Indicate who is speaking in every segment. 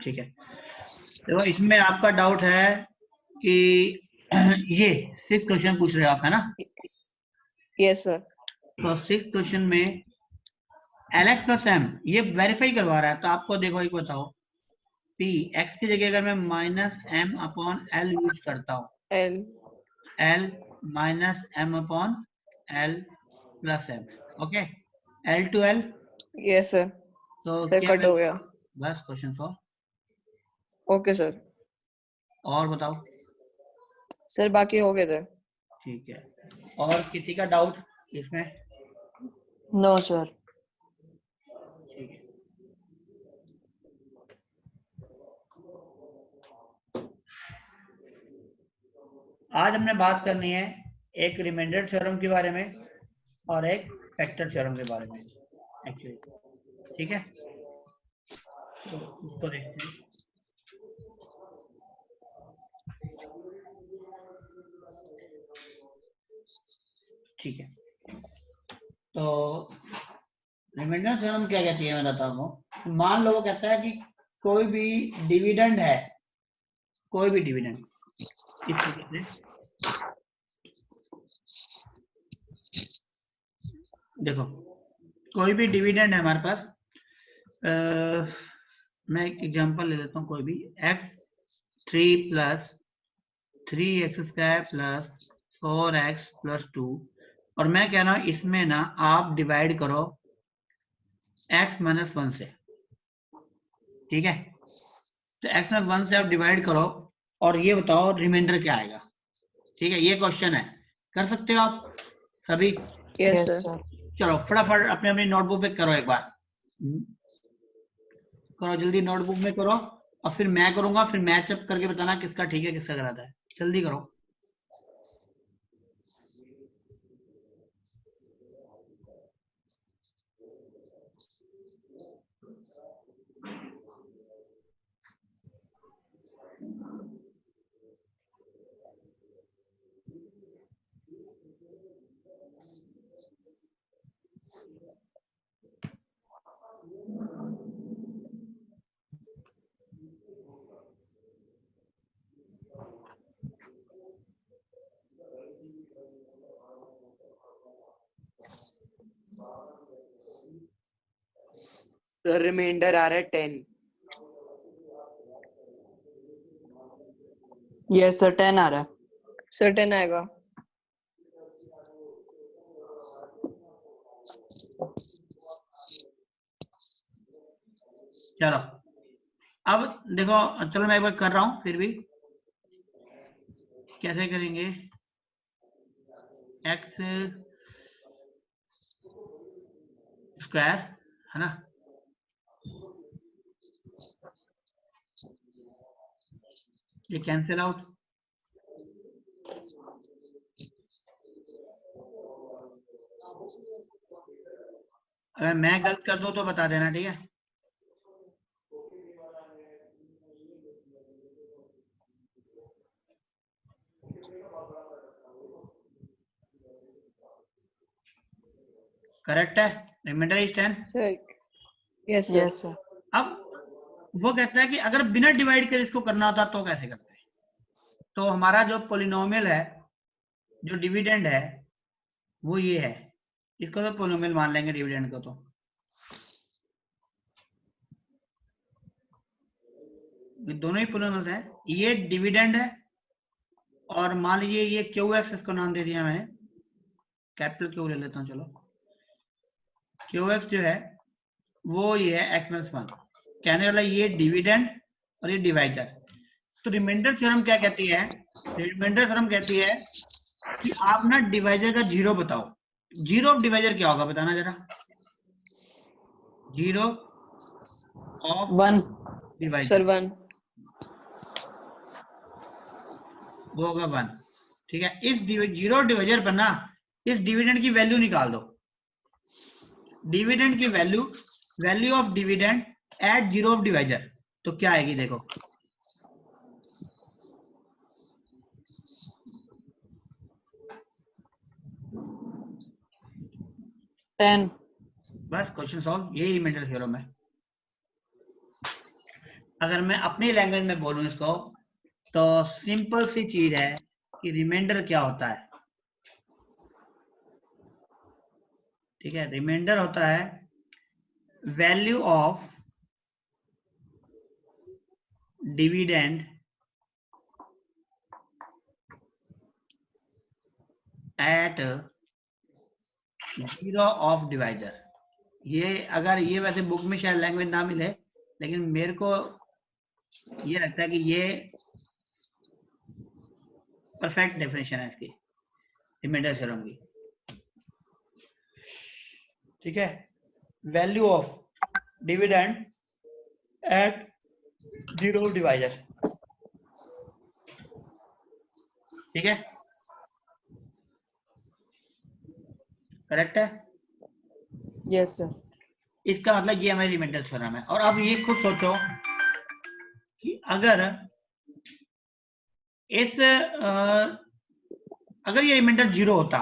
Speaker 1: ठीक है, देखो इसमें आपका डाउट है कि ये 6 क्वेश्चन पूछ रहे हो आप, है ना?
Speaker 2: Yes sir.
Speaker 1: तो 6 क्वेश्चन में LX प्लस M ये वेरीफाई करवा रहा है, तो आपको देखो एक बताओ, P X की जगह अगर मैं minus M upon L use करता हूँ,
Speaker 2: L
Speaker 1: L minus M upon L plus M, okay, L to L,
Speaker 2: yes sir.
Speaker 1: तो
Speaker 2: सर
Speaker 1: क्या
Speaker 2: कट हो गया।
Speaker 1: बस क्वेश्चन सॉल्व।
Speaker 2: Okay sir.
Speaker 1: और बताओ।
Speaker 2: सर बाकी हो गए थे।
Speaker 1: ठीक है, और किसी का डाउट इसमें?
Speaker 3: No sir.
Speaker 1: ठीक है, आज हमने बात करनी है एक रिमाइंडर थ्योरम के बारे में और एक फैक्टर थ्योरम के बारे में एक्चुअली, ठीक है? तो उसको देखते हैं। ठीक है, तो रिमाइंडर थ्योरम क्या कहती है, मैं बताता हूँ। मान लो वो कहता है कि कोई भी डिविडेंड है, कोई भी डिविडेंड, इस तरीके से देखो, कोई भी डिविडेंड है हमारे पास, मैं एक एग्जांपल ले लेता हूँ, कोई भी x3 plus 3x square plus 4x plus 2, और मैं कह रहा हूँ इसमें ना आप डिवाइड करो x माइनस 1 से, ठीक है? तो x माइनस 1 से आप डिवाइड करो और ये बताओ रिमाइंडर क्या आएगा, ठीक है? ये क्वेश्चन है, कर सकते हो आप सभी?
Speaker 2: Yes
Speaker 3: yes
Speaker 2: sir.
Speaker 3: सर।
Speaker 1: चलो फटाफट अपने अपनी नोटबुक पे करो, एक बार करो जल्दी, नोटबुक में करो, और फिर मैं करूंगा, फिर मैचअप करके बताना किसका ठीक है किसका गलत है, जल्दी करो।
Speaker 4: सर रिमाइंडर आ रहा है 10।
Speaker 3: यस सर 10 आ रहा है।
Speaker 2: सर 10 आएगा।
Speaker 1: चलो अब देखो, चलो मैं एक बार कर रहा हूं, फिर भी कैसे करेंगे, x स्क्वायर, है ना, ये कैंसिल आउट, अगर मैं गलत कर दूं तो बता देना, ठीक है? करेक्ट है, remainder is 10।
Speaker 2: Sir yes sir.
Speaker 3: Yes sir.
Speaker 1: अब वो कहता है कि अगर बिना डिवाइड कर इसको करना होता तो कैसे करते हैं? तो हमारा जो पोलिनोमियल है, जो डिविडेंड है, वो ये है, इसको तो पोलिनोमियल मान लेंगे डिविडेंड को, तो दोनों ही पोलिनोमियल्स हैं, ये डिविडेंड है, और मान लीजिए ये क्यू एक्स, इसको नाम दे दिया मैंने, कैपिटल क्यू ले लेता हूँ, चलो क्यू एक्स जो है वो ये है एक्स माइनस 1, कहने वाला ये डिविडेंड और ये डिवाइजर। तो रिमाइंडर थ्योरम क्या कहती है? रिमाइंडर थ्योरम कहती है कि आप ना डिवाइजर का जीरो बताओ। जीरो ऑफ डिवाइजर क्या होगा, बताना जरा। Zero of
Speaker 3: 1
Speaker 1: divisor
Speaker 2: sir 1।
Speaker 1: वो होगा 1, ठीक है? इस जीरो डिवाइजर पर ना इस डिविडेंड की वैल्यू निकाल दो, डिविडेंड की value, value of dividend at zero of divisor, तो क्या आएगी देखो,
Speaker 3: 10।
Speaker 1: बस क्वेश्चन सॉल्व, यही रिमाइंडर थ्योरम है। अगर मैं अपनी लैंग्वेज में बोलूं इसको, तो सिंपल सी चीज है कि रिमाइंडर क्या होता है। ठीक है, रिमाइंडर होता है value of dividend at zero of divisor. ये अगर ये वैसे बुक में शायद लैंग्वेज ना मिले, लेकिन मेरे को ये लगता है कि ये परफेक्ट डेफिनेशन है इसकी, रिमाइंडर थ्योरम की। ठीक है, value of dividend at zero divisor. ठीक है, करेक्ट है।
Speaker 3: Yes sir.
Speaker 1: इसका मतलब ये हमारी रिमाइंडर थ्योरम है। और अब ये खुद सोचो कि अगर इस अगर ये रिमाइंडर जीरो होता,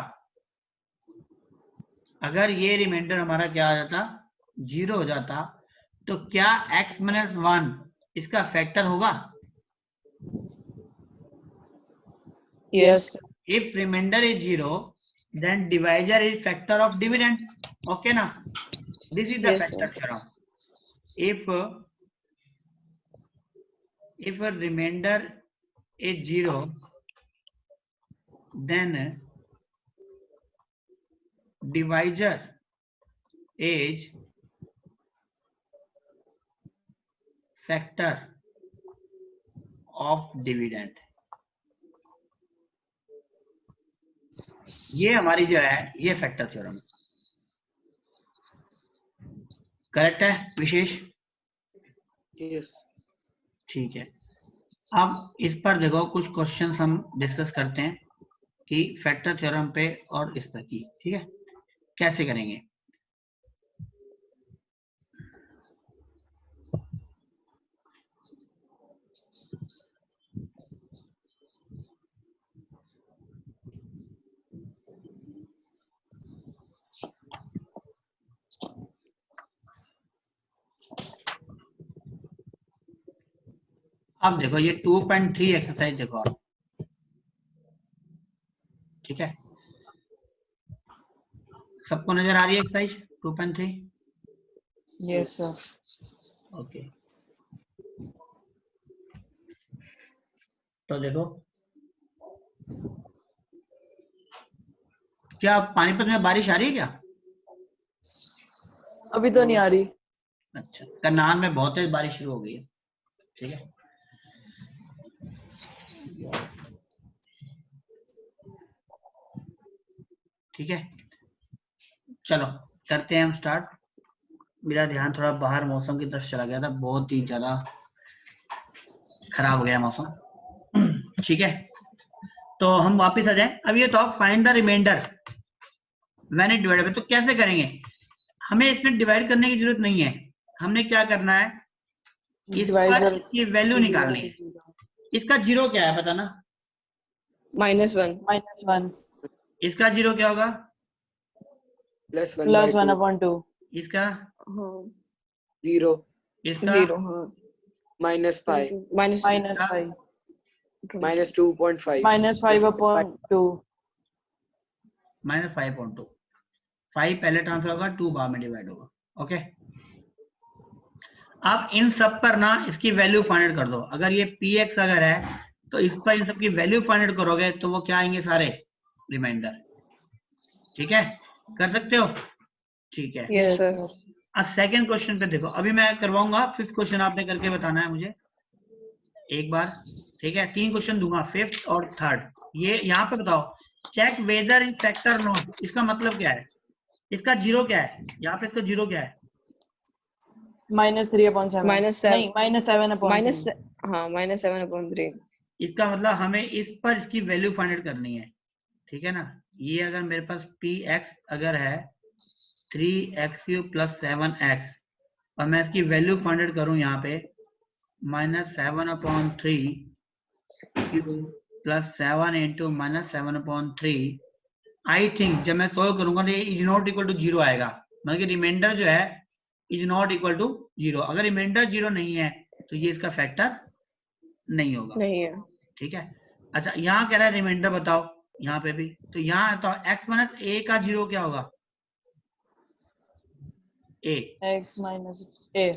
Speaker 1: अगर ये रिमाइंडर हमारा क्या आ जाता, जीरो हो जाता, तो क्या x माइनस 1 इसका फैक्टर होगा?
Speaker 2: Yes.
Speaker 1: If remainder is zero, then divisor is factor of dividend. Okay na? This is the
Speaker 2: Yes,
Speaker 1: factor
Speaker 2: sir.
Speaker 1: theorem. If a remainder is zero, then divisor is factor of dividend. ये हमारी जो है ये factor theorem correct है विशेष?
Speaker 4: Yes.
Speaker 1: ठीक है, अब इस पर देखो कुछ क्वेश्चंस हम डिस्कस करते हैं कि फैक्टर थ्योरम पे और इस पर की। ठीक है, कैसे करेंगे? अब देखो ये 2.3 एक्सरसाइज देखो आप। ठीक है, सबको नजर आ रही है एक्सरसाइज 2.3?
Speaker 3: Yes sir.
Speaker 1: ओके, तो देखो क्या पानीपत में बारिश आ रही है क्या?
Speaker 3: अभी तो नहीं आ रही।
Speaker 1: अच्छा, करनाल में बहुत तेज बारिश शुरू हो गई है। ठीक है, ठीक है, चलो करते हैं हम स्टार्ट। मेरा ध्यान थोड़ा बाहर मौसम की तरफ चला गया था, बहुत ही ज्यादा खराब हो गया मौसम। ठीक है, तो हम वापस आ जाएं। अब ये तो find the remainder when it dividable, तो कैसे करेंगे? हमें इसमें डिवाइड करने की जरूरत नहीं है, हमने क्या करना है, इस पर इसकी वैल्यू निकालनी है। इसका जीरो क्या है बताना?
Speaker 2: -1.
Speaker 3: -1
Speaker 1: इसका जीरो क्या होगा?
Speaker 4: +1/2.
Speaker 1: इसका
Speaker 2: हाँ.
Speaker 4: 0.
Speaker 1: इसका
Speaker 2: 0. हाँ.
Speaker 4: -5.
Speaker 2: Minus.
Speaker 3: -5
Speaker 4: -2.5.
Speaker 3: -5/2
Speaker 1: -5.2। 5 पहले ट्रांसफर होगा, 2 बाद में डिवाइड होगा। ओके, अब इन सब पर ना इसकी वैल्यू फाइंड आउट कर दो। अगर ये px अगर है तो इस पर इन सब की वैल्यू फाइंड आउट करोगे तो वो क्या आएंगे? सारे रिमाइंडर। ठीक है, कर सकते हो? ठीक है,
Speaker 2: Yes, sir.
Speaker 1: अब सेकंड क्वेश्चन पे देखो, अभी मैं करवाऊंगा, फिफ्थ क्वेश्चन आपने करके बताना है मुझे एक बार। ठीक है, 3 क्वेश्चन दूंगा, फिफ्थ और थर्ड। ये यहाँ पे बताओ, चेक वेदर इन फैक्टर नोट, इसका मतलब क्या है? इसका जीरो क्या है? यहाँ पे इसका जीरो क्या है?
Speaker 3: -3/7 नहीं -7/3
Speaker 2: हाँ, -7/3.
Speaker 1: इसका मतलब हमें इस पर इसकी वैल्यू फाइंड आउट करनी है। ठीक है ना, ये अगर मेरे पास px अगर है 3x³ + 7x और मैं इसकी वैल्यू फाइंड आउट करूं यहाँ पे -7/3 + 7 × -7/3, आई थिंक जब मैं सॉल्व करूंगा तो ये is not equal to zero आएगा। मतलब कि रिमाइंडर जो है is not equal to zero. अगर रिमाइंडर जीरो नहीं है तो ये इसका फैक्टर नहीं होगा,
Speaker 2: नहीं है।
Speaker 1: ठीक है। अच्छा यहाँ कह रहा है रिमाइंडर बताओ, यहाँ पे भी तो यहाँ तो x माइनस a का 0 क्या होगा, a
Speaker 3: x माइनस a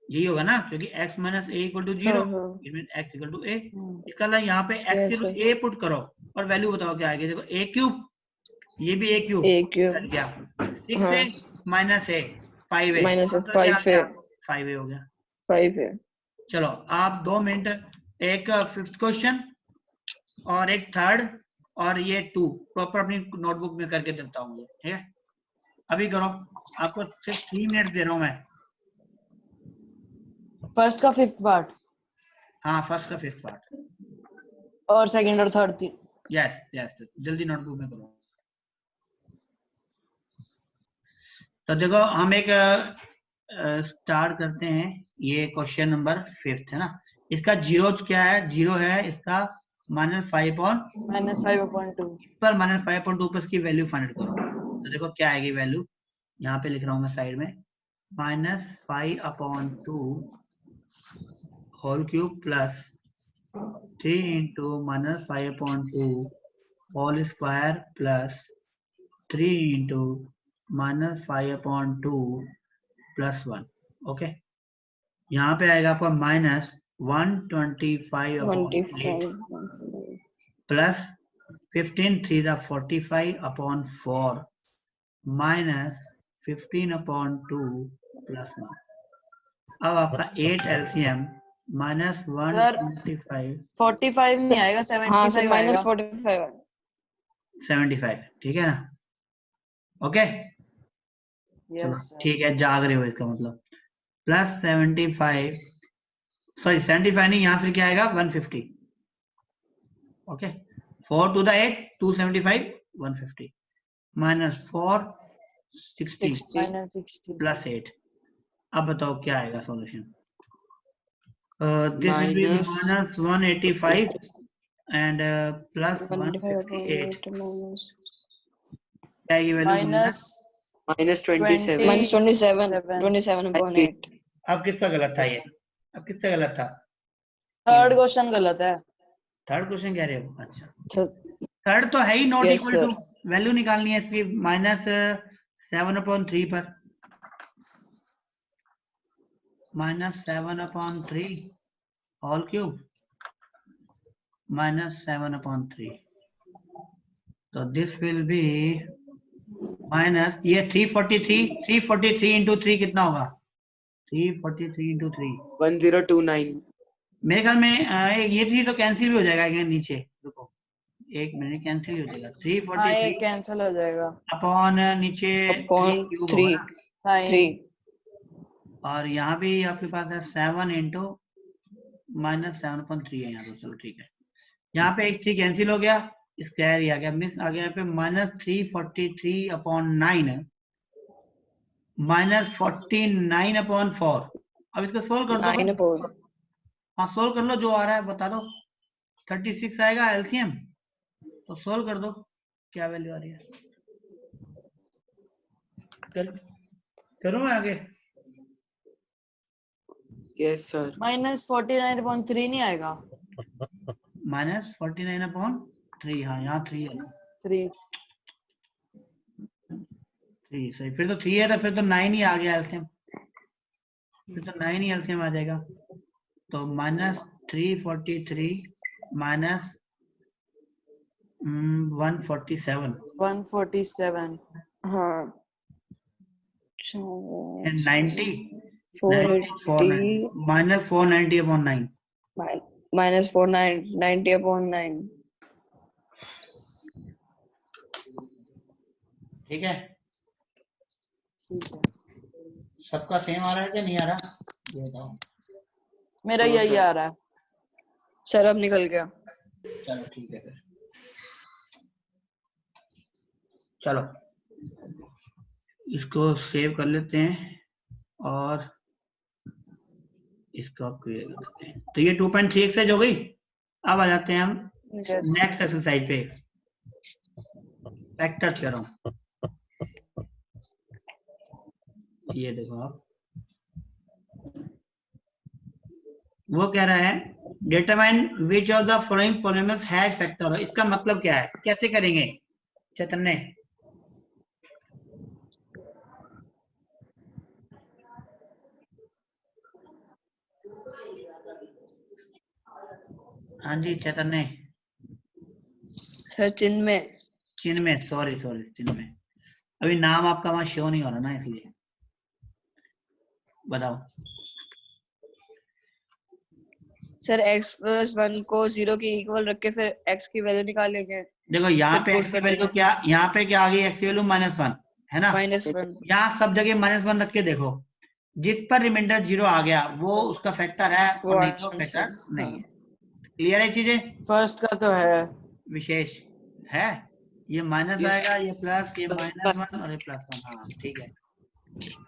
Speaker 1: यही होगा ना, क्योंकि x minus a equal to 0,
Speaker 2: हाँ।
Speaker 1: It mean x equal to a।
Speaker 3: हम्म,
Speaker 1: इसका मतलब यहाँ पे x
Speaker 2: Yes,
Speaker 1: equal a put करो और वैल्यू बताओ क्या आएगी। देखो a क्यूब, ये भी a cube
Speaker 2: a cube
Speaker 1: cut गया, 6
Speaker 2: हाँ
Speaker 1: a minus a 5a,
Speaker 2: minus
Speaker 1: answer क्या आ
Speaker 2: 5 है,
Speaker 1: गया, 5a हो गया।
Speaker 2: 5 है।
Speaker 1: चलो आप 2 मिनट, एक फिफ्थ क्वेश्चन और एक थर्ड और ये 2 प्रॉपर अपनी नोटबुक में करके देता हूँ मुझे, ठीक है। अभी करो, आपको सिर्फ 3 मिनट दे रहा हूँ मैं।
Speaker 3: फर्स्ट का फिफ्थ पार्ट
Speaker 1: हाँ फर्स्ट का फिफ्थ पार्ट,
Speaker 3: और सेकंड और थर्ड थी।
Speaker 1: यस यस, जल्दी नोटबुक में करो। तो देखो हम एक स्टार्ट करते हैं, ये क्वेश्चन नंबर फिफ्थ है ना। इसका जीरो क्या है, जीरो है इसका -5/2
Speaker 3: -5/2
Speaker 1: पर -5/2 पर इसकी वैल्यू फाइंड करो। तो देखो क्या आएगी वैल्यू, यहाँ पे लिख रहा हूँ मैं साइड में, -5/2 whole cube plus 3 into -5/2 whole square plus 3 into -5/2 plus 1। Okay, यहाँ पे आएगा आपका -125/8 प्लस 15 3 45/4 माइनस 15/2 प्लस 1। अब आपका 8 LCM -125
Speaker 3: 45 नहीं आएगा,
Speaker 2: हाँ सर
Speaker 3: 75 आएगा।
Speaker 2: -45
Speaker 1: 75, ठीक है ना। ओके चलो
Speaker 3: यस सर।
Speaker 1: ठीक है, जाग रहे हो इसका मतलब, प्लस 75, सॉरी 75 नहीं, यहाँ फिर क्या आएगा 150। Okay 4 to the 8 275 150 minus 4 60
Speaker 2: 60
Speaker 1: plus 8। अब बताओ क्या आएगा solution. This will be
Speaker 4: minus
Speaker 1: -185 and plus 158
Speaker 2: 158 minus
Speaker 1: क्या आएगी वैल्यू
Speaker 3: माइनस
Speaker 4: -27
Speaker 2: -27.8
Speaker 1: अब किसका गलत था ये, अब किसका गलत था,
Speaker 3: थर्ड क्वेश्चन गलत है।
Speaker 1: थर्ड क्वेश्चन कह रहे हो, अच्छा
Speaker 2: So,
Speaker 1: थर्ड तो है ही not
Speaker 2: Yes,
Speaker 1: equal to,
Speaker 2: sir.
Speaker 1: Value निकालनी है इसकी -7/3 पर, -7/3 होल क्यूब -7/3, तो दिस विल बी माइनस ये 343 इंटू 3 कितना होगा, 343 इंटू 3
Speaker 4: 1029
Speaker 1: मेरे ख्याल में ये 3 तो कैंसिल भी हो जाएगा क्या नीचे, रुको एक मिनट, कैंसिल हो जाएगा
Speaker 3: हाँ ये
Speaker 1: 343
Speaker 3: कैंसिल हो जाएगा।
Speaker 1: अपॉन नीचे 3
Speaker 2: upon
Speaker 1: क्यूब होगा
Speaker 2: 3
Speaker 1: ना,
Speaker 2: 3
Speaker 1: और यहाँ भी आपके पास है 7 इंटू -7/3 है यहाँ तो, चलो ठीक है। यहाँ पे एक 3 कैंसिल हो गया, स्क्वायर ही आ गया, मिस आ गया यहाँ पे -343/9 -49/4। अब इसको सोल्व कर दो
Speaker 2: 9
Speaker 1: भाई,
Speaker 2: upon
Speaker 1: हाँ सोल्व कर लो, जो आ रहा है बता दो। 36 आएगा एलसीएम, तो सोल्व कर दो क्या वैल्यू आ रही है। करूँ मैं आगे,
Speaker 4: yes sir
Speaker 3: -49/3 नहीं आएगा।
Speaker 1: -49/3, हाँ यहाँ 3 है,
Speaker 3: 3
Speaker 1: 3 सही, फिर तो 3 है तो फिर तो 9 ही आ गया एलसीएम, फिर तो 9 ही एलसीएम आ जाएगा। तो -343 माइनस 147
Speaker 3: 147
Speaker 2: हाँ
Speaker 1: and 90
Speaker 2: 480
Speaker 1: -490/9
Speaker 2: minus 490 upon 9
Speaker 1: ठीक है।
Speaker 3: ठीक है।
Speaker 1: सबका सेम आ रहा है कि नहीं आ रहा, ये बताओ।
Speaker 3: मेरा
Speaker 4: हाँ,
Speaker 3: यही
Speaker 4: sir.
Speaker 3: आ रहा है।
Speaker 2: सर अब निकल गया।
Speaker 1: चलो ठीक है फिर, चलो इसको सेव कर लेते हैं और इसको क्लियर कर देते हैं। तो ये 2.3 एक्सरसाइज हो गई। अब आ जाते हैं हम
Speaker 3: Yes.
Speaker 1: नेक्स्ट एक्सरसाइज पे, वेक्टर थ्योरम। ये देखो आप, वो कह रहा है determine which of the following polynomials has factor. इसका मतलब क्या है, कैसे करेंगे चैतन्य? हाँ जी चैतन्य।
Speaker 2: सर चिन्ह में।
Speaker 1: चिन्ह में, सॉरी चिन्ह में। अभी नाम आपका वहां शो नहीं हो रहा ना, इसलिए बताओ।
Speaker 2: सर x+1 को 0 के इक्वल रख के फिर x की वैल्यू निकालेंगे।
Speaker 1: देखो यहाँ पे
Speaker 2: फिर
Speaker 1: x
Speaker 2: पुट
Speaker 1: की
Speaker 2: कर
Speaker 1: वैल्यू
Speaker 2: देंगे।
Speaker 1: क्या, यहाँ पे क्या आ गई, x की वैल्यू -1 है ना।
Speaker 2: -1।
Speaker 1: यहाँ सब जगह -1 रख के देखो, जिस पर रिमाइंडर 0 आ गया वो उसका फैक्टर है,
Speaker 2: वो
Speaker 1: और नहीं तो
Speaker 2: आंसर।
Speaker 1: फैक्टर नहीं
Speaker 2: हाँ।
Speaker 1: है। क्लियर है चीजें?
Speaker 3: फर्स्ट का तो है।
Speaker 1: विशेष है, ये माइनस
Speaker 2: Yes.
Speaker 1: आएगा, ये प्लस, ये -1 और ये +1। हाँ ठीक है,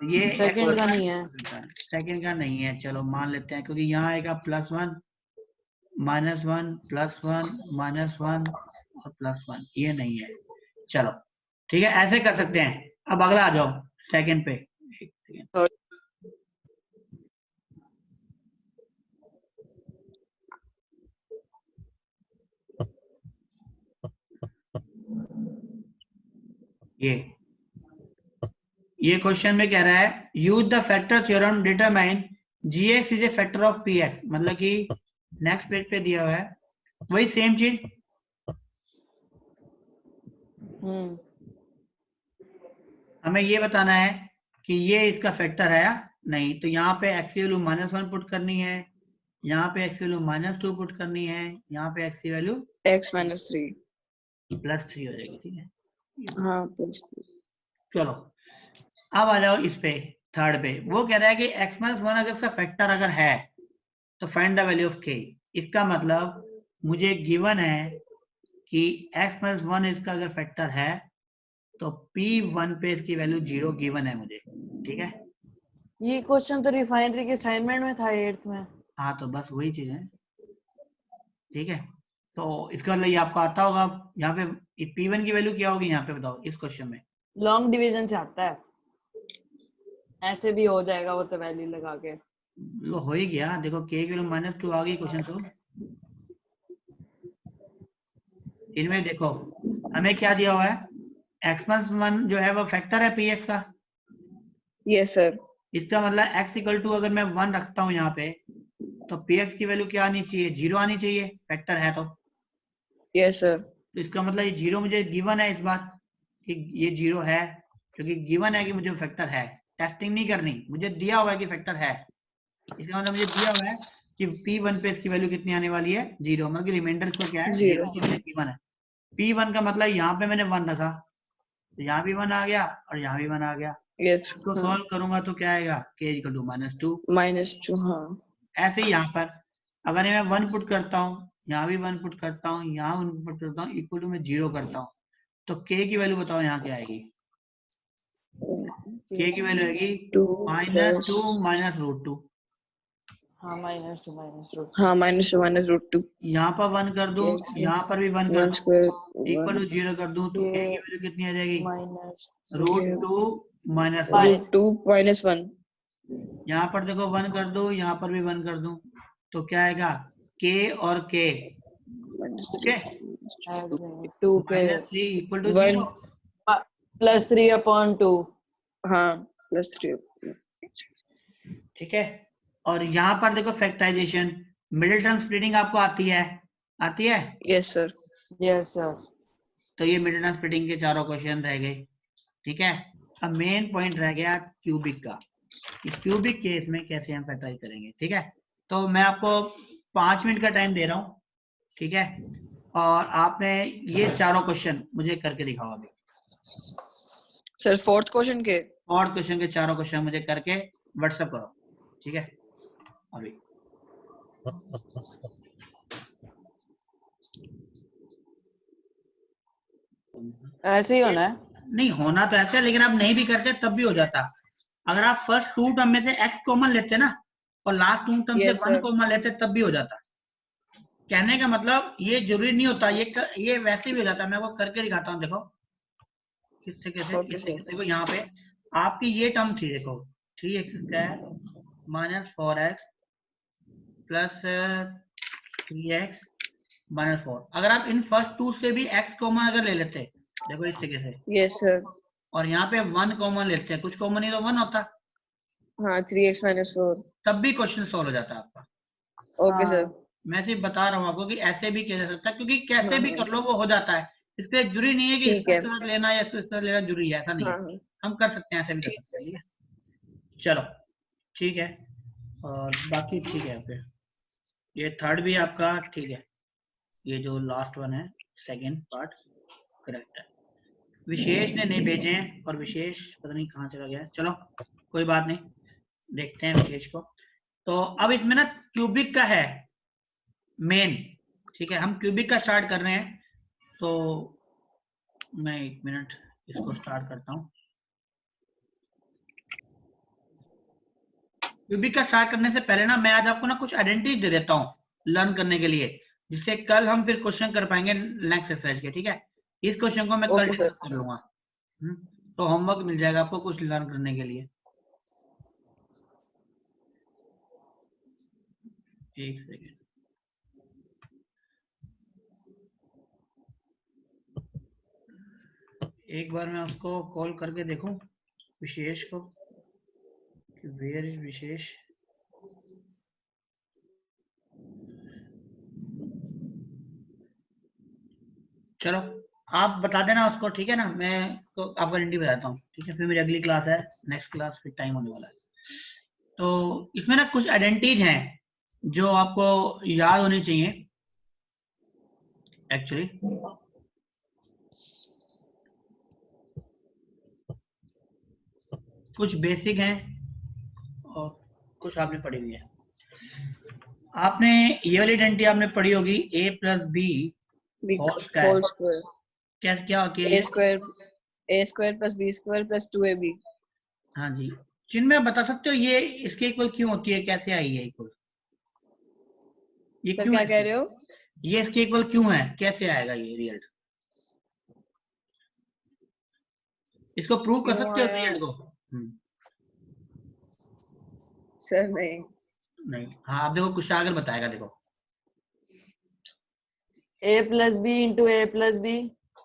Speaker 1: ये
Speaker 3: सेकंड का नहीं है।
Speaker 1: सेकंड का नहीं है, चलो मान लेते हैं, क्योंकि यहाँ आएगा +1 -1 +1 -1 और +1, ये नहीं है। चलो ठीक है, ऐसे कर सकते हैं। अब अगला आ जाओ सेकंड पे। एक सेकंड। ये क्वेश्चन में कह रहा है use the factor theorem determine gx is a factor of px। मतलब कि नेक्स्ट पेज पे दिया हुआ है वही सेम चीज। हमें ये बताना है कि ये इसका फैक्टर है या नहीं। तो यहाँ पे x की वैल्यू -1 पुट करनी है, यहाँ पे x की वैल्यू -2 पुट करनी है, यहाँ पे x की वैल्यू
Speaker 2: x -3
Speaker 1: +3 हो जाएगी। ठीक है,
Speaker 2: हाँ +3।
Speaker 1: चलो अब आ जाओ इस पे, थर्ड पे। वो कह रहा है कि x-1 अगर इसका फैक्टर अगर है तो find the value of k। इसका मतलब मुझे गिवन है कि x-1 इसका अगर फैक्टर है तो p1 पे इसकी वैल्यू 0 गिवन है मुझे। ठीक है,
Speaker 3: ये क्वेश्चन तो रिफाइनरी के असाइनमेंट में था 8th में।
Speaker 1: हाँ तो बस वही चीज है। ठीक है, तो इसका मतलब ये आपको आता होगा। यहाँ पे p1 की वैल्यू क्या होगी यहाँ पे बताओ इस क्वेश्चन में?
Speaker 3: लॉन्ग डिवीजन से आता है, ऐसे भी हो जाएगा वो तो वैल्यू लगा के।
Speaker 1: लो हो ही गया, देखो k की वैल्यू -2 आ गई क्वेश्चन सोल्व। इनमें देखो हमें क्या दिया हुआ है, x-1 जो है वो फैक्टर है px का।
Speaker 2: Yes sir.
Speaker 1: इसका मतलब x इक्वल टू अगर मैं 1 रखता हूँ यहाँ पे तो px की वैल्यू क्या आनी चाहिए, 0 आनी चाहिए, फैक्टर है तो।
Speaker 2: Yes sir.
Speaker 1: तो इसका मतलब ये 0 मुझे गिवन है इस बार कि ये 0 है, क्योंकि गिवन है कि मुझे फैक्टर है। टेस्टिंग नहीं करनी, मुझे दिया हुआ है कि फैक्टर है। इसका मतलब मुझे दिया हुआ है कि p1 पे इसकी वैल्यू कितनी आने वाली है, 0। मतलब रिमाइंडर इसको क्या है, 0
Speaker 2: 0।
Speaker 1: मुझे गिवन है। p1 का मतलब यहाँ पे मैंने 1 रखा तो यहाँ भी 1 आ गया और यहाँ भी 1 आ गया।
Speaker 2: यस।
Speaker 1: इसको सॉल्व करूंगा तो क्या आएगा, k इक्वल टू -2।
Speaker 2: -2 हाँ।
Speaker 1: ऐसे ही यहाँ पर अगर मैं 1 पुट करता हूँ, यहाँ भी 1 पुट करता हूँ, यहाँ 1 पुट करता हूँ, इक्वल टू में 0 करता हूँ, तो k की वैल्यू बताओ यहाँ क्या आएगी? k की वैल्यू आएगी
Speaker 2: 2
Speaker 1: -2 -√2।
Speaker 3: हाँ -2
Speaker 2: हाँ -2
Speaker 1: यहाँ पर 1 कर दूं, यहाँ पर भी 1 कर
Speaker 2: 1
Speaker 1: दूं,
Speaker 2: स्क्वायर
Speaker 1: इक्वल टू 0 कर दूं, तो k की वैल्यू कितनी आ जाएगी, √2 -1।
Speaker 2: √2 -1।
Speaker 1: यहाँ पर देखो 1 कर दूं, यहाँ पर भी 1 कर दूं, तो क्या आएगा, k और k ओके -3 इक्वल टू 0।
Speaker 3: +3/2।
Speaker 2: हाँ +3।
Speaker 1: ठीक है, और यहाँ पर देखो फैक्टराइजेशन, मिडिल टर्म स्प्लिटिंग आपको आती है, आती है?
Speaker 2: Yes sir.
Speaker 3: Yes sir.
Speaker 1: तो ये मिडिल टर्म स्प्लिटिंग के चारों क्वेश्चन रह गए। ठीक है, अब मेन पॉइंट रह गया क्यूबिक का, कि क्यूबिक केस में कैसे हम फैक्टराइज करेंगे। ठीक है, तो मैं आपको 5 मिनट का टाइम दे रहा हूँ। ठीक है, और आपने ये चारों क्वेश्चन मुझे करके दिखाओ अभी।
Speaker 2: सर फोर्थ क्वेश्चन के,
Speaker 1: फोर्थ क्वेश्चन के चारों क्वेश्चन मुझे करके व्हाट्सएप करो। ठीक है, अभी
Speaker 3: ऐसे ही होना है।
Speaker 1: नहीं होना तो ऐसा है, लेकिन आप नहीं भी करते तब भी हो जाता। अगर आप फर्स्ट 2 टर्म में से x कॉमन लेते ना और लास्ट 2 टर्म से
Speaker 2: Yes,
Speaker 1: 1
Speaker 2: sir.
Speaker 1: कॉमन लेते तब भी हो जाता। कहने का मतलब ये जरूरी नहीं होता, ये वैसे भी हो जाता है। मैं आपको करके दिखाता हूँ, देखो किससे कैसे।
Speaker 2: Okay,
Speaker 1: इससे
Speaker 2: sir.
Speaker 1: देखो यहाँ पे आपकी ये टर्म थी, देखो 3x² -4x plus 3x minus 4। अगर आप इन फर्स्ट टू से भी x कॉमन अगर ले लेते, देखो इस तरीके से,
Speaker 2: यस सर।
Speaker 1: और यहाँ पे 1 कॉमन लेते हैं, कुछ कॉमन ही तो 1 होता,
Speaker 2: हाँ 3x माइनस 4।
Speaker 1: तब भी क्वेश्चन सॉल्व हो जाता है आपका।
Speaker 2: Okay sir.
Speaker 1: मैं सिर्फ बता रहा हूँ आपको कि ऐसे भी किया जा सकता है, क्योंकि कैसे
Speaker 2: हाँ,
Speaker 1: भी
Speaker 2: हाँ।
Speaker 1: कर लो वो हो जाता है। इसलिए जरूरी नहीं है कि
Speaker 2: ठीक
Speaker 1: इसके
Speaker 2: है।
Speaker 1: साथ लेना या इसके साथ लेना जरूरी है, ऐसा नहीं
Speaker 2: हाँ
Speaker 1: है।
Speaker 2: हाँ
Speaker 1: हम कर सकते हैं, ऐसे भी कर
Speaker 2: ठीक
Speaker 1: सकते हैं। ठीक है, चलो ठीक है, और बाकी ठीक है। फिर ये थर्ड भी आपका ठीक है, ये जो लास्ट वन है सेकंड पार्ट करेक्ट है। विशेष ने नहीं भेजे हैं, और विशेष पता नहीं कहाँ चला गया है। चलो कोई बात नहीं, देखते हैं विशेष को। तो अब इसमें ना क्यूबिक का है मेन, ठीक है, हम क्यूबिक का स्टार्ट कर रहे हैं। तो मैं 1 मिनट इसको स्टार्ट करता हूँ। क्यूबिक का स्टार्ट करने से पहले ना मैं आज आपको ना कुछ आइडेंटिटीज दे देता हूँ लर्न करने के लिए, जिससे कल हम फिर क्वेश्चन कर पाएंगे नेक्स्ट एक्सरसाइज के। ठीक है, इस क्वेश्चन को मैं कल
Speaker 2: ओके सर।
Speaker 1: डिस्कस कर लूंगा। तो होमवर्क मिल जाएगा आपको कुछ लर्न करने के लिए। एक सेकेंड, एक बार मैं उसको कॉल करके देखूं विशेष को, वेयर इज विशेष। चलो आप बता देना उसको, ठीक है ना, मैं तो आपको आइडेंटिटी बताता हूँ। ठीक है, फिर मेरी अगली क्लास है, नेक्स्ट क्लास फिर टाइम होने वाला है। तो इसमें ना कुछ आइडेंटिटीज हैं जो आपको याद होनी चाहिए एक्चुअली। कुछ बेसिक हैं और कुछ आपने पढ़ी हुई है। आपने ये वाली आइडेंटिटी आपने पढ़ी होगी, a plus B whole
Speaker 2: whole
Speaker 1: square.
Speaker 2: Square.
Speaker 1: क्या होती है
Speaker 2: ए
Speaker 1: ये?
Speaker 2: Square plus B square plus 2ab।
Speaker 1: हाँ जी, चिन्ह में बता सकते हो ये इसके इक्वल क्यों होती है, कैसे आई है इक्वल, ये
Speaker 2: सर
Speaker 1: क्यों
Speaker 2: क्या
Speaker 1: है
Speaker 2: कह रहे हो?
Speaker 1: ये इसके इक्वल क्यों है, कैसे आएगा ये रिजल्ट? इसको प्रूव कर
Speaker 2: क्यों
Speaker 1: सकते हो
Speaker 2: आया?
Speaker 1: रिजल्ट को?
Speaker 2: सर नहीं।
Speaker 1: नहीं, हाँ आप देखो कुछ आगे बताएगा, देखो
Speaker 3: a plus B into A plus B.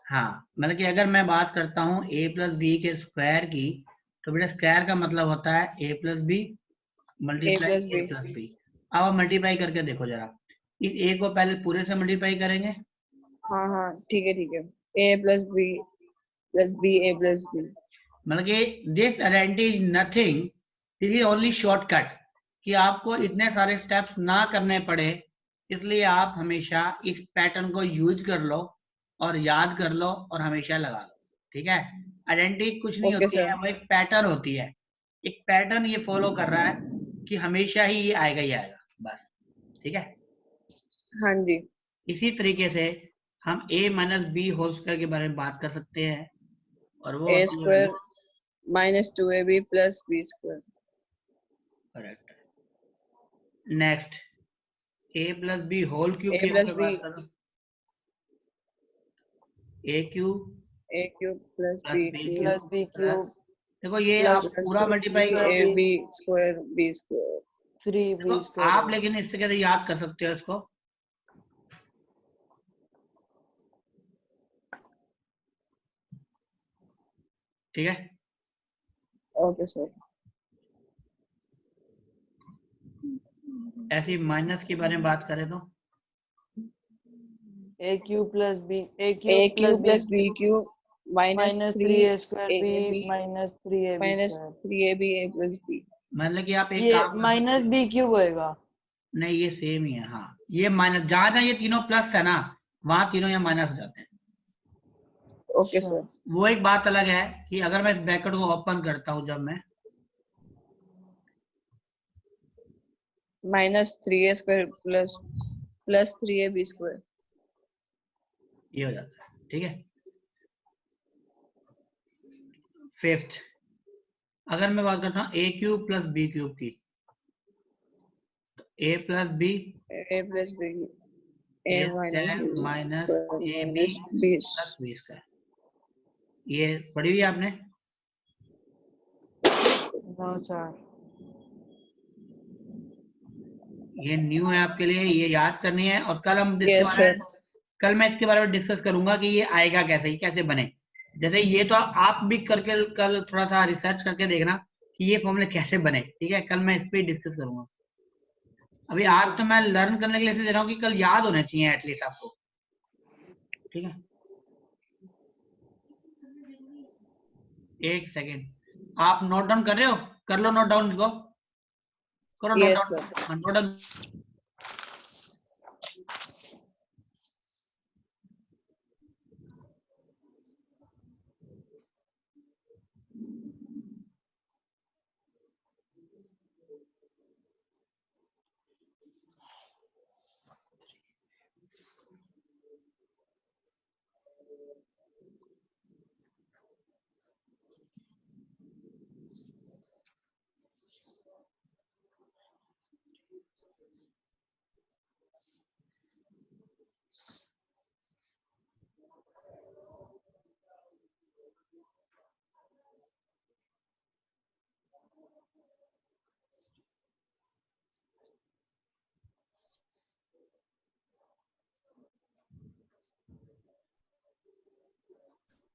Speaker 1: हाँ, मतलब कि अगर मैं बात करता हूँ a प्लस बी के स्क्वायर की, तो बेटा स्क्वायर का मतलब होता है a plus B multiply
Speaker 2: plus
Speaker 1: A
Speaker 2: B.
Speaker 1: Plus B. अब आप मल्टीप्लाई करके देखो जरा, इस a को पहले पूरे से मल्टीप्लाई करेंगे।
Speaker 2: हाँ हाँ ठीक है। ए plus B A plus B.
Speaker 1: मतलब कि this identity is nothing, this is only shortcut, कि आपको इतने सारे स्टेप्स ना करने पड़े, इसलिए आप हमेशा इस पैटर्न को यूज कर लो और याद कर लो और हमेशा लगा लो। ठीक है, आइडेंटिटी कुछ नहीं
Speaker 2: ओके
Speaker 1: होती है,
Speaker 2: सर।
Speaker 1: वो एक पैटर्न होती है। एक पैटर्न ये फॉलो कर रहा है कि हमेशा ही आएगा ही आएगा, बस। ठीक है,
Speaker 2: हाँ जी।
Speaker 1: इसी तरीके से हम a minus B whole square के बारे में बात कर सकते हैं, और वो
Speaker 2: ए
Speaker 1: होती है
Speaker 2: square minus 2ab plus B square.
Speaker 1: Correct. Next a plus B whole cube
Speaker 2: A
Speaker 1: की
Speaker 2: प्लस
Speaker 1: अगर
Speaker 2: बी
Speaker 1: बात करो, a cube
Speaker 2: A cube plus
Speaker 1: plus
Speaker 2: B
Speaker 1: B
Speaker 2: cube
Speaker 3: plus
Speaker 1: cube
Speaker 3: B
Speaker 1: plus,
Speaker 3: cube
Speaker 1: देखो ये आप
Speaker 3: plus
Speaker 1: पूरा multiply करो।
Speaker 2: A B square B square.
Speaker 3: 3b
Speaker 1: देखो
Speaker 3: स्क्वायर।
Speaker 1: आप लेकिन इससे कैसे याद कर सकते हो इसको, ठीक है।
Speaker 2: Okay sir.
Speaker 1: ऐसी माइनस के बारे में बात करें तो
Speaker 3: a cube plus B
Speaker 2: A cube plus B cube minus
Speaker 3: minus
Speaker 2: 3
Speaker 3: 3a square
Speaker 2: A
Speaker 3: B
Speaker 2: B
Speaker 3: minus 3ab
Speaker 2: minus
Speaker 3: square.
Speaker 2: 3ab A plus B.
Speaker 1: मतलब कि आप एक
Speaker 3: ये
Speaker 1: काम कर सकते
Speaker 3: माइनस
Speaker 1: हो,
Speaker 3: b क्यूब होएगा।
Speaker 1: नहीं ये सेम ही है। हाँ, ये माइनस जहां जहां ये तीनों प्लस है ना, वहां तीनों ये माइनस हो जाते हैं।
Speaker 2: ओके
Speaker 3: अच्छा।
Speaker 2: सर।
Speaker 1: वो एक बात अलग है कि अगर मैं इस ब्रैकेट को ओपन करता हूं, जब मैं
Speaker 2: minus 3a square plus 3ab square.
Speaker 1: ये हो जाता है। ठीक है, फिफ्थ, अगर मैं बात करता हूँ a cube plus B cube की, तो a plus B
Speaker 2: A plus B A
Speaker 1: minus A B
Speaker 2: minus 20।
Speaker 1: Plus B square. ये पढ़ी हुई आपने?
Speaker 3: 9 4
Speaker 1: ये न्यू है आपके लिए, ये याद करनी है। और कल हम
Speaker 2: Yes, sir.
Speaker 1: कल मैं इसके बारे में डिस्कस करूंगा कि ये आएगा कैसे, ये कैसे बने। जैसे ये तो आप भी करके कल थोड़ा सा रिसर्च करके देखना कि ये फॉर्मूले कैसे बने, ठीक है। कल मैं इस पे डिस्कस करूंगा। अभी आज तो मैं लर्न करने के लिए दे रहा हूँ कि कल याद होने चाहिए एटलीस्ट आपको, ठीक है। एक सेकेंड, आप नोट डाउन कर रहे हो? कर लो नोट डाउन, इसको करो नोट
Speaker 2: Yes,
Speaker 1: डाउन।
Speaker 2: sir.
Speaker 1: हाँ, नोट डाउन।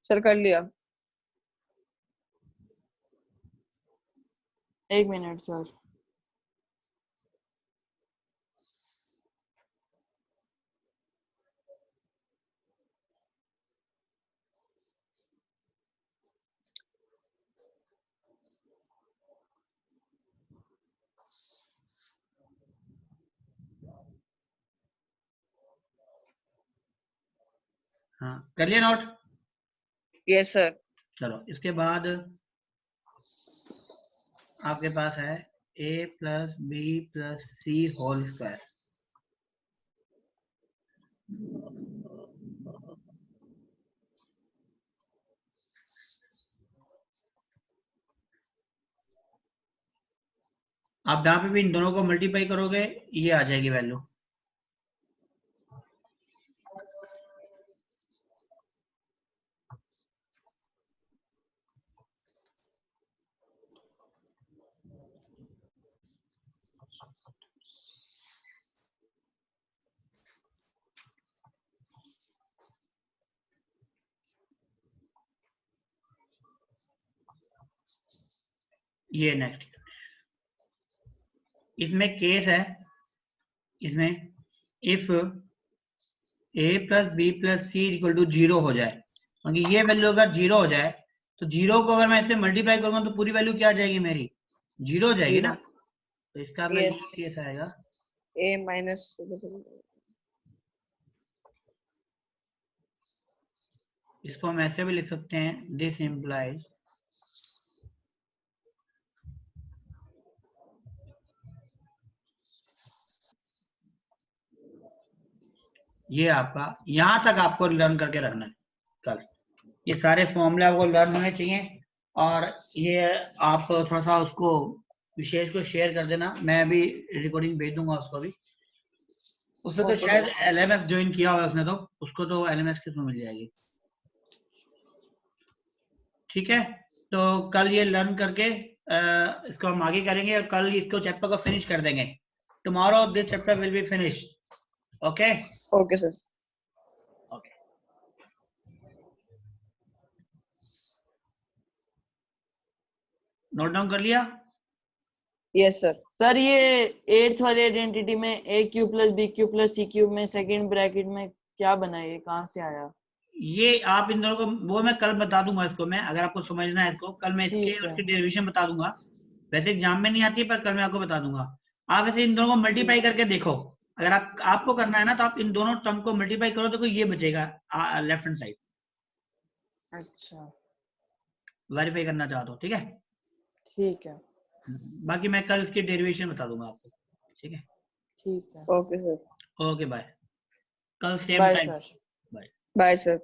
Speaker 2: Sir, कर लिया.
Speaker 3: 1 मिनट सर।
Speaker 1: हाँ, कर लिया नोट?
Speaker 2: Yes, sir.
Speaker 1: चलो, इसके बाद आपके पास है a plus B plus C whole square. आप जहाँ पे भी इन दोनों को मल्टीप्लाई करोगे ये आ जाएगी वैल्यू। ये नेक्स्ट, इसमें केस है, इसमें if a plus B plus C equal to 0 हो जाए, क्योंकि ये वैल्यू अगर 0 हो जाए तो 0 को अगर मैं इससे मल्टीप्लाई करूंगा तो पूरी वैल्यू क्या आ जाएगी मेरी? 0 हो जाएगी ना।
Speaker 3: 0.
Speaker 1: तो इसका अपना ये
Speaker 2: Yes.
Speaker 1: केस आएगा।
Speaker 2: A minus.
Speaker 1: इसको हम ऐसे भी लिख सकते हैं, दिस इम्प्लाइज ये आपका, यहां तक आपको लर्न करके रखना है कल। ये सारे फॉर्मूले आपको लर्न होने चाहिए। और ये आप थोड़ा सा उसको विशेष को शेयर कर देना, मैं अभी रिकॉर्डिंग भेज दूंगा उसको भी। उसने तो
Speaker 3: Okay,
Speaker 1: शायद
Speaker 3: sir.
Speaker 1: एलएमएस ज्वाइन किया हुआ है उसने, तो उसको तो एलएमएस के थ्रू मिल जाएगी, ठीक है। तो कल ये लर्न करके इसको हम आगे करेंगे और कल इसको चैप्टर को फिनिश कर देंगे। Tomorrow this chapter will be finish. Okay
Speaker 2: Okay, sir.
Speaker 1: Okay. Note down कर लिया?
Speaker 2: Yes, sir.
Speaker 3: सर ये 8th वाली आइडेंटिटी में a cube plus b cube plus c cube में सेकंड ब्रैकेट में क्या बना है, ये कहाँ से आया?
Speaker 1: ये आप इन दोनों को, वो मैं कल बता दूंगा इसको मैं, अगर आपको समझना है इसको कल मैं इसके
Speaker 3: ठीक है।
Speaker 1: उसकी डेरिवेशन बता दूंगा। वैसे एग्जाम में नहीं आती है पर कल मैं आपको बता दूंगा। आप वैसे इन दोनों को मल्टीप्लाई करके देखो, अगर आपको करना है ना तो आप इन दोनों टर्म को मल्टीप्लाई करो, देखो ये बचेगा लेफ्ट हैंड साइड।
Speaker 3: अच्छा
Speaker 1: वेरीफाई करना चाहते हो, ठीक है।
Speaker 3: ठीक है
Speaker 1: बाकी मैं कल इसकी डेरिवेशन बता दूंगा आपको, ठीक है।
Speaker 3: ठीक है।
Speaker 2: Okay, sir.
Speaker 1: ओके बाय, कल same
Speaker 3: by
Speaker 1: time.
Speaker 3: Sir.
Speaker 1: Bye.
Speaker 2: Bye, sir.